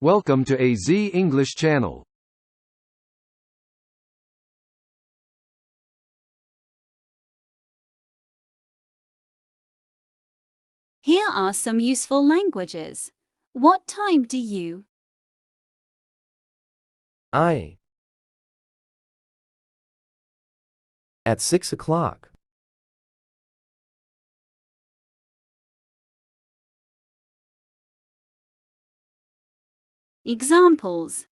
Welcome to AZ English channel. Here are some useful languages. What time do you? I. At 6 o'clock. Examples.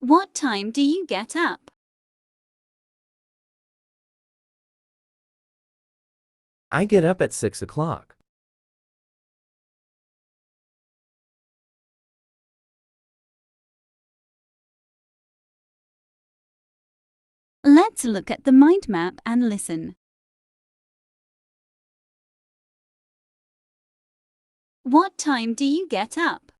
What time do you get up? I get up at 6 o'clock. Let's look at the mind map and listen. What time do you get up?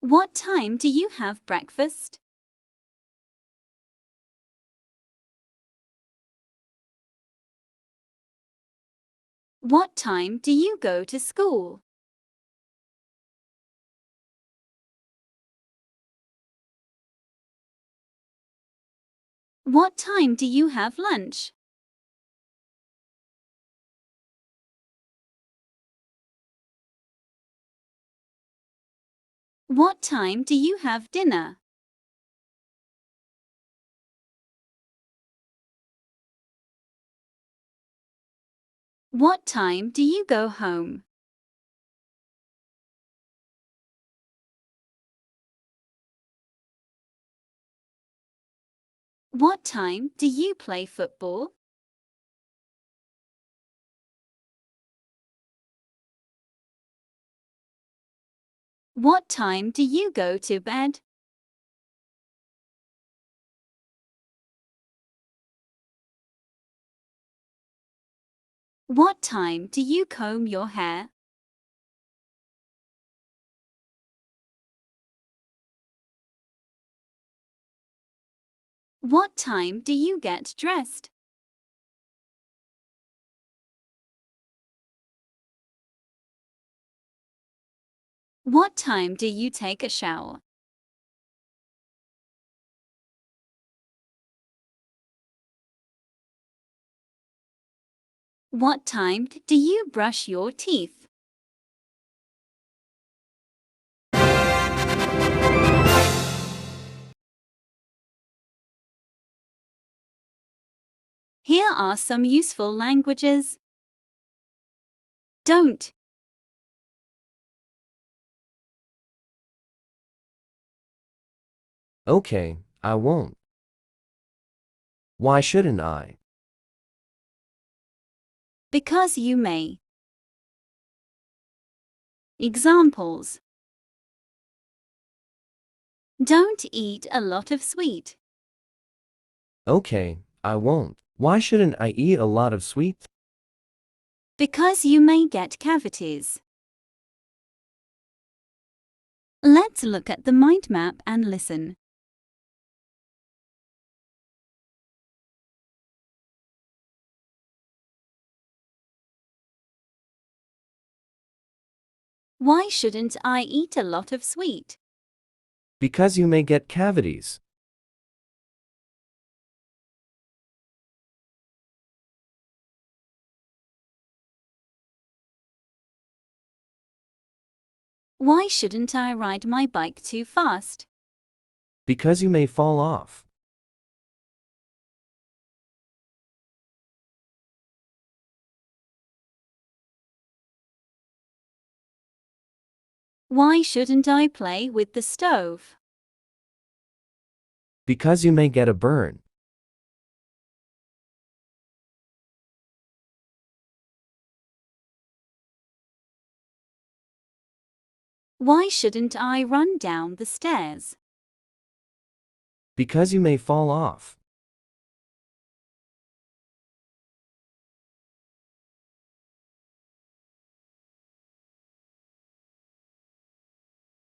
What time do you have breakfast? What time do you go to school? What time do you have lunch? What time do you have dinner? What time do you go home? What time do you play football? What time do you go to bed? What time do you comb your hair? What time do you get dressed? What time do you take a shower? What time do you brush your teeth? Here are some useful languages. Don't. Okay, I won't. Why shouldn't I? Because you may. Examples. Don't eat a lot of sweet. Okay, I won't. Why shouldn't I eat a lot of sweets? Because you may get cavities. Let's look at the mind map and listen. Why shouldn't I eat a lot of sweet? Because you may get cavities. Why shouldn't I ride my bike too fast? Because you may fall off. Why shouldn't I play with the stove? Because you may get a burn. Why shouldn't I run down the stairs? Because you may fall off.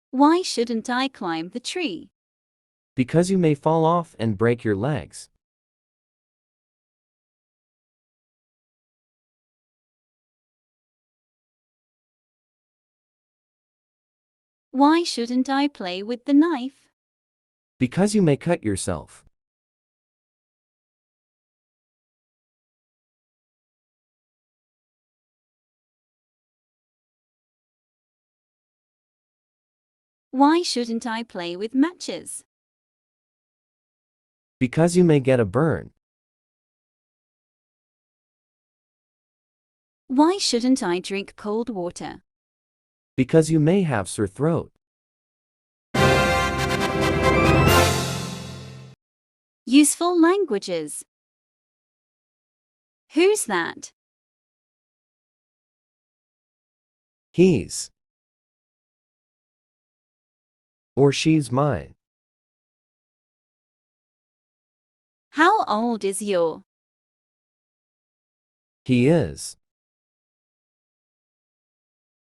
Why shouldn't I climb the tree? Because you may fall off and break your legs. Why shouldn't I play with the knife? Because you may cut yourself. Why shouldn't I play with matches? Because you may get a burn. Why shouldn't I drink cold water? Because you may have sore throat. Useful languages. Who's that? He's or she's mine. How old is your? He is.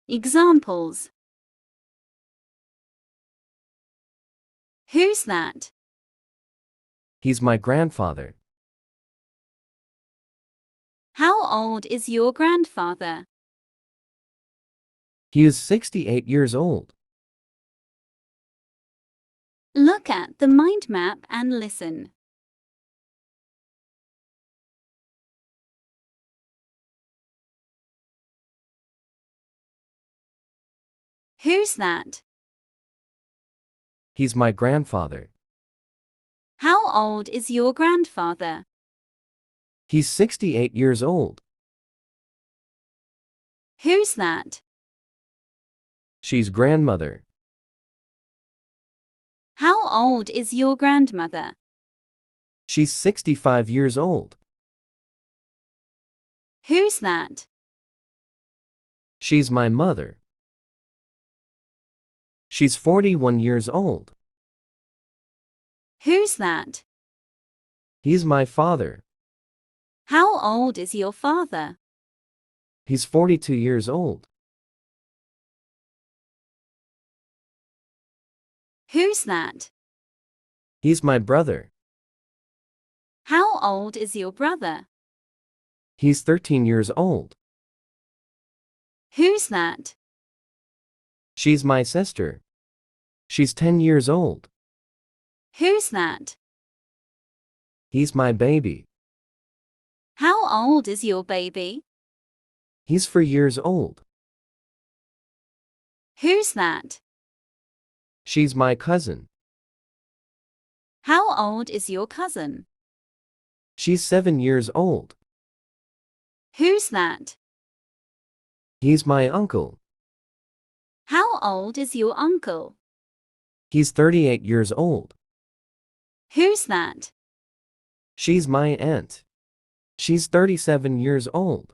Examples. Who's that? He's my grandfather. How old is your grandfather? He is 68 years old. Look at the mind map and listen. Who's that? He's my grandfather. How old is your grandfather? He's 68 years old. Who's that? She's grandmother. How old is your grandmother? She's 65 years old. Who's that? She's my mother. She's 41 years old. Who's that? He's my father. How old is your father? He's 42 years old. Who's that? He's my brother. How old is your brother? He's 13 years old. Who's that? She's my sister. She's 10 years old. Who's that? He's my baby. How old is your baby? He's 4 years old. Who's that? She's my cousin. How old is your cousin? She's 7 years old. Who's that? He's my uncle. How old is your uncle? He's 38 years old. Who's that? She's my aunt. She's 37 years old.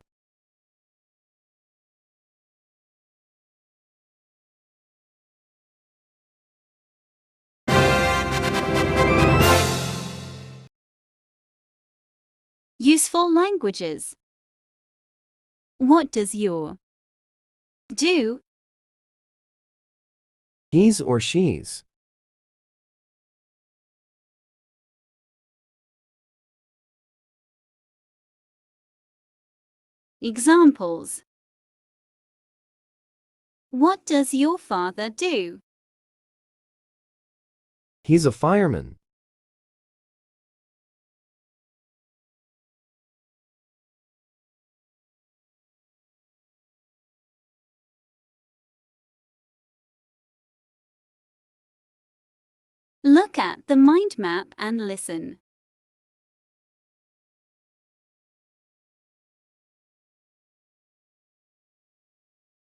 Useful languages. What does your do? He's or she's. Examples. What does your father do? He's a fireman. Look at the mind map and listen.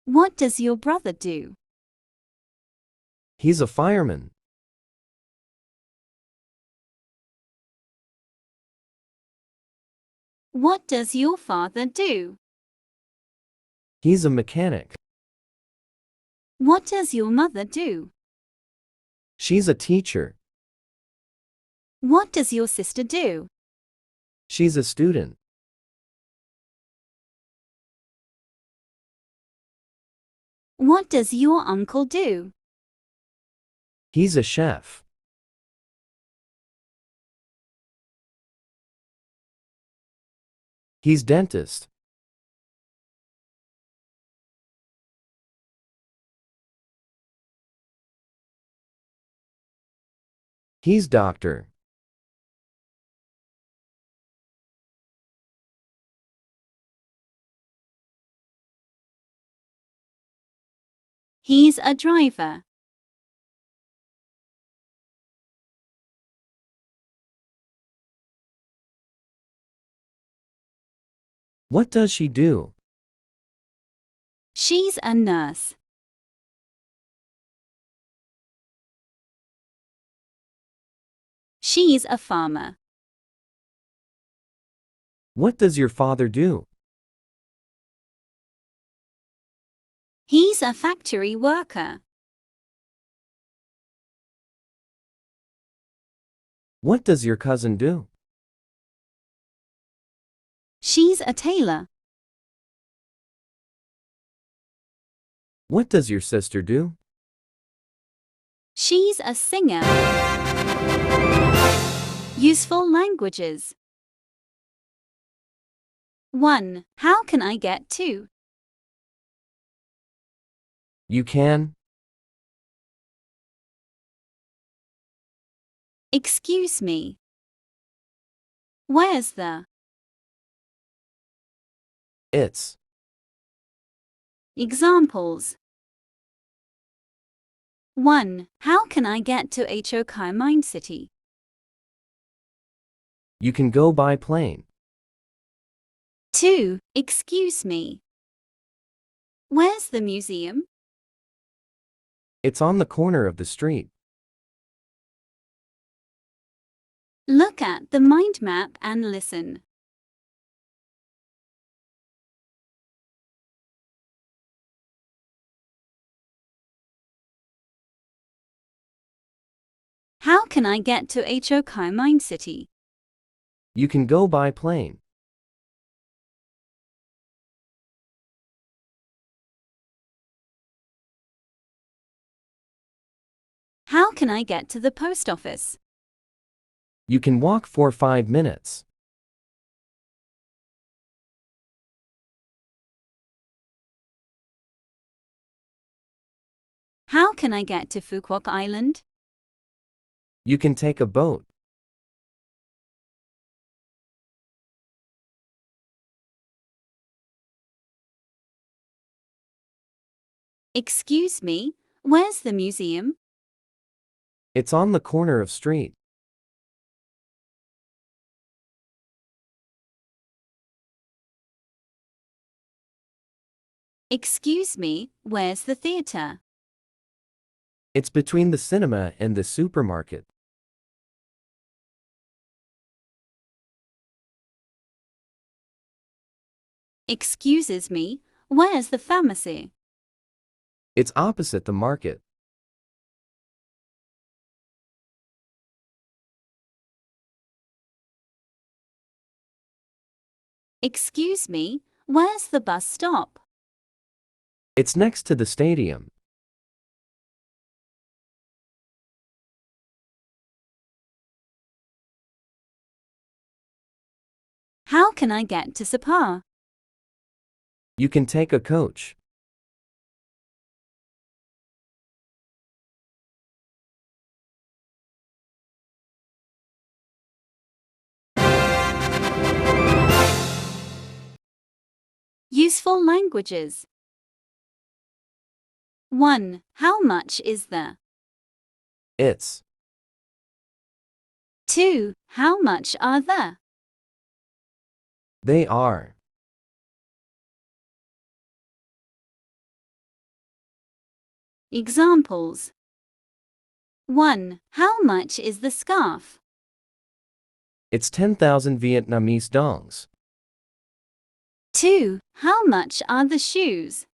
What does your brother do? He's a fireman. What does your father do? He's a mechanic. What does your mother do? She's a teacher. What does your sister do? She's a student. What does your uncle do? He's a chef. He's dentist. He's doctor. He's a driver. What does she do? She's a nurse. She's a farmer. What does your father do? He's a factory worker. What does your cousin do? She's a tailor. What does your sister do? She's a singer. Useful languages. 1. How can I get to? You can. Excuse me. Where's the? It's. Examples. 1. How can I get to Hokkaido Mind City? You can go by plane. 2. Excuse me. Where's the museum? It's on the corner of the street. Look at the mind map and listen. How can I get to Hokkaido Mind City? You can go by plane. How can I get to the post office? You can walk for 5 minutes. How can I get to Fukuoka Island? You can take a boat. Excuse me, where's the museum? It's on the corner of street. Excuse me, where's the theater? It's between the cinema and the supermarket. Excuses me, where's the pharmacy? It's opposite the market. Excuse me, where's the bus stop? It's next to the stadium. How can I get to Sapa? You can take a coach. Useful languages. 1. How much is the? It's. 2. How much are the? They are. Examples. 1. How much is the scarf? It's 10,000 Vietnamese dongs. 2. How much are the shoes?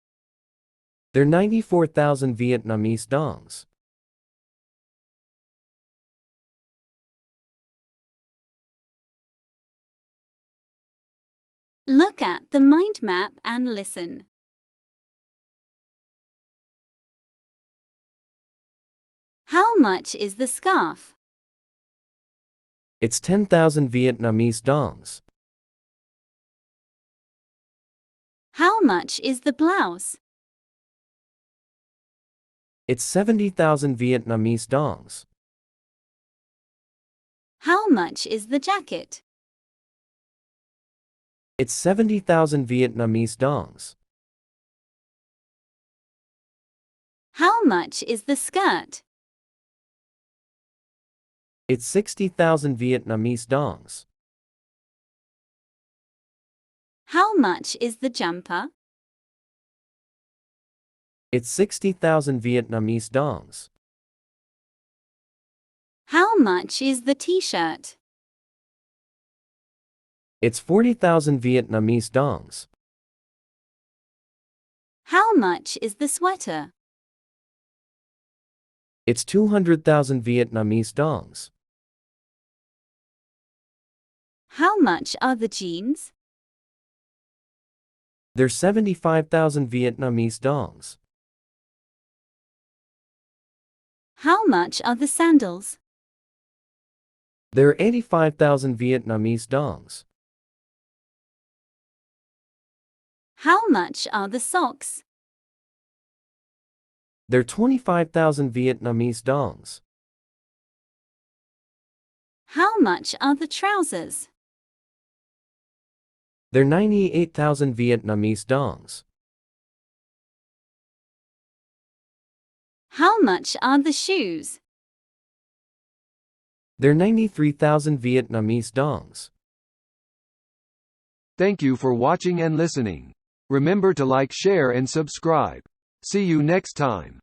They're 94,000 Vietnamese dongs. Look at the mind map and listen. How much is the scarf? It's 10,000 Vietnamese dongs. How much is the blouse? It's 70,000 Vietnamese dongs. How much is the jacket? It's 70,000 Vietnamese dongs. How much is the skirt? It's 60,000 Vietnamese dongs. How much is the jumper? It's 60,000 Vietnamese dongs. How much is the t-shirt? It's 40,000 Vietnamese dongs. How much is the sweater? It's 200,000 Vietnamese dongs. How much are the jeans? They're 75,000 Vietnamese dongs. How much are the sandals? They're 85,000 Vietnamese dongs. How much are the socks? They're 25,000 Vietnamese dongs. How much are the trousers? They're 98,000 Vietnamese dongs. How much are the shoes? They're 93,000 Vietnamese dongs. Thank you for watching and listening. Remember to like, share and subscribe. See you next time.